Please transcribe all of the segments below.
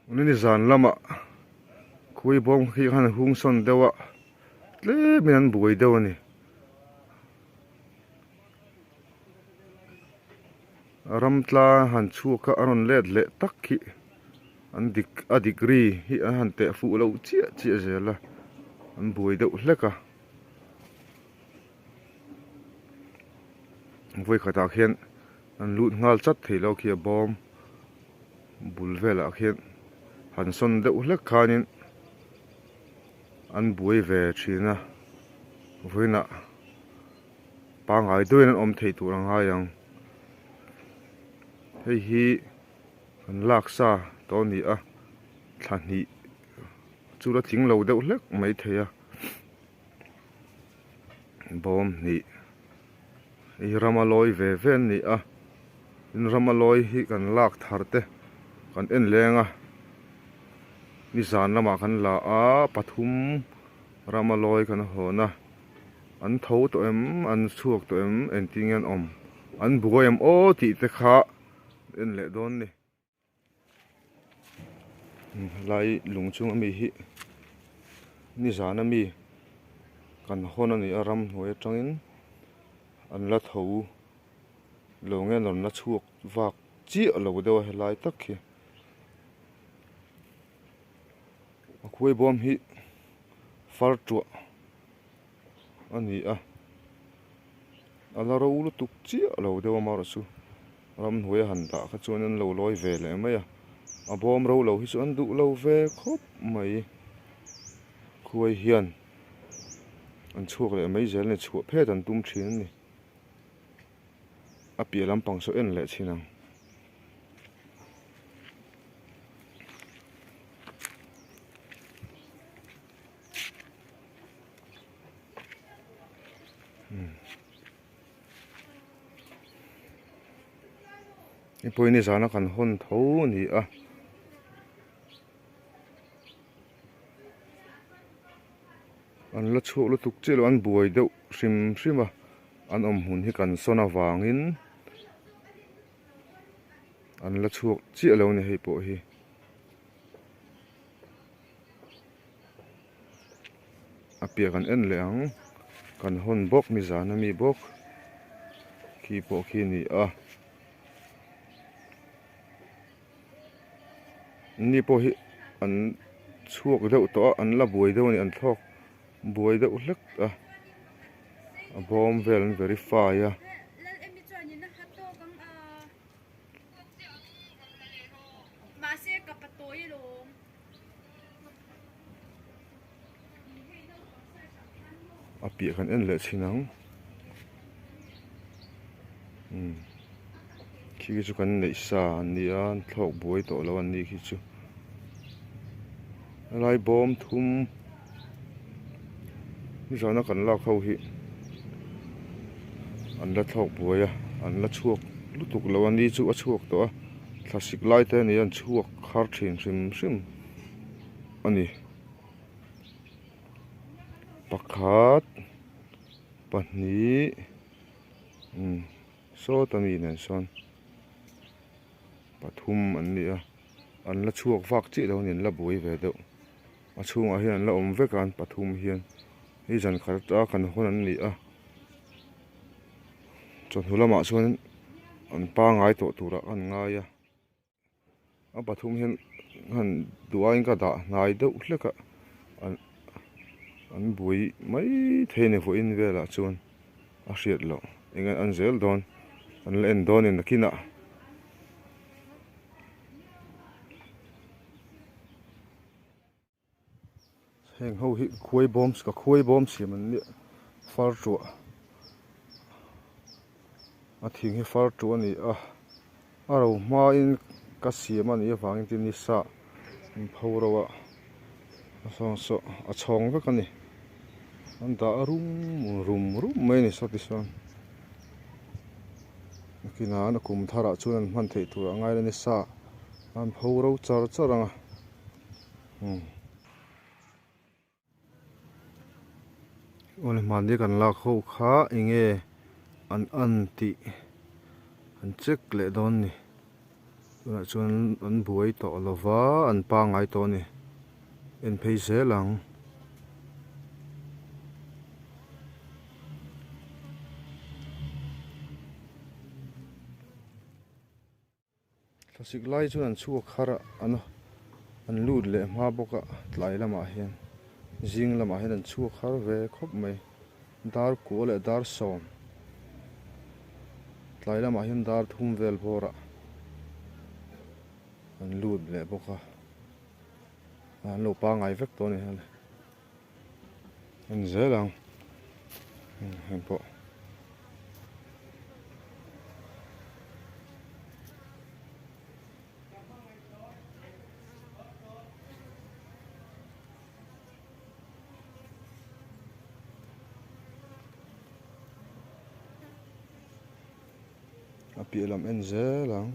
Ni zan lama khui bom khi han hung son dewa le minan buai dewa ni ramtla han chu ka aron let le tak khi an dik adigri hi han te fu lo chia chia zela an buai deuh hleka voi khata khian an lut ngal chat theilo khia bom bulvela khian han son deuh hlek khanin an buai ve thina voina pangai doin an om thei tur anga yang hei hi an laksa to ni a thani chura ting lo deuh hlek mai theia bom ni i ramaloi ve ven ni a in ramaloi hi kan lak tharte kan en lenga ni zan lama kan la a pathum ramaloi kan hona an tho to em an chuak to em en ting an om an buai em o ti te kha en le don ni lai lungchung ami hi ni zan ami kan hona ni aram hoi tangin an la tho lo nge non la chuak wak chi lo dewa helai tak khi khui bom hi far tu ani a ala ro lu tuk chi lo dewa mar su ram hoi han ta kha chuan an lo loi ve le mai a bom ro lo hi chu an du lo ve khop mai khui hian an chuak le mai zel ne chuak phe dan tum thin ni a pia lampang so en le chinang ipoi ni zana kan hon tho ni a an la chu lu tuk chelo an buai deuh hrim hrim a an om hun hi kan sona wangin an la chuak chi lo ni hei po hi apia kan en leang kan hon bok mi zana mi bok ki po khi ni a ni po hi an chuak deuh to an la buai deuh ni an thlok buai deuh hlek a bom vel an verify a apia kan en le chinang khi chu kan nei sa ni an thlok buai to lo an ni khi chu lai bom thum ni zana kan la kho hi an la thlok buai a an la chuak lutuk lo an ni chu a chuak to a thlasik lai te ni an chuak khar thin hrim hrim ani pakhat pahnih so tami nen son pathum an ni a an la chuak wak chi lo nin la buai ve deuh a chhung a hian la om vekan pathum hian hi zan khar ta kan hon an ni a chon hulama chuan an pa ngai to tura an ngai a pathum hian han duain ka da ngai deuh hleka an bui mai theine vo in vela chuan a hriat lo engan an zel don an len don in kina heng ho hi khuai bom siam an ni far tu a thing hi far tu ani a aro ma in ka siam ani awang tin ni sa pho ro a so a chong vek ani an da rum mai ni so ti son kina na kum thara chuan an man thei tur angai ni sa an pho ro char anga ol mandi kan la kho kha inge an ti an check le don ni tunah chuan an buai tawh lova an pa ngai tawh ni en phei zelang thlasik lai chuan an chhuak khara an lut leh hma bawka tlai lamah hian zing lamah hian an chhuak khar ve khawp mai dar kuah leh dar sawm tlai lamah hian dar thum vel bawrah an lut leh bawka an lo pa ngai vek tawh ni hale an zelang hen pawh a piah lam en zelang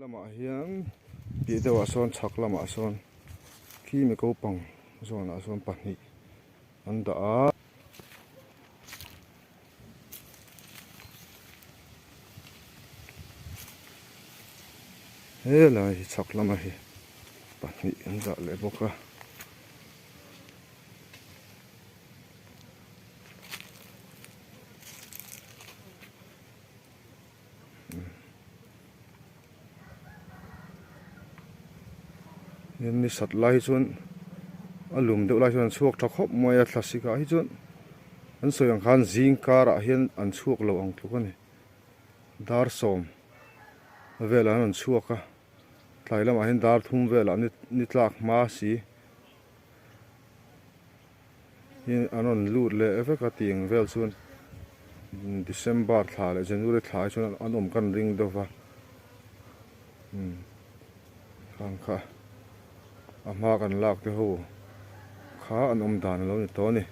lamah hian piah deuhah sawn chhak lamah sawn khi mi ko pang zawnah sawn pahnih an dah a helai hi chhak lamah hi pahnih an dah leh bawk a ni sat lai chuan a lum deuh lai chuan an chhuak tha khawp mai a thlasik ah hi chuan an sawi ang khan zing karah hian an chhuak lo ang tluk a ni dar sawm a velah an chhuak a tlai lamah hian dar thum velah ni tlak hma si hi an rawn lut leh vek a tiang vel chuan December thla leh January thla chuan an awm kan ring dova khang kha a hma kan lak te ho kha an awm dan lo ni tawh ni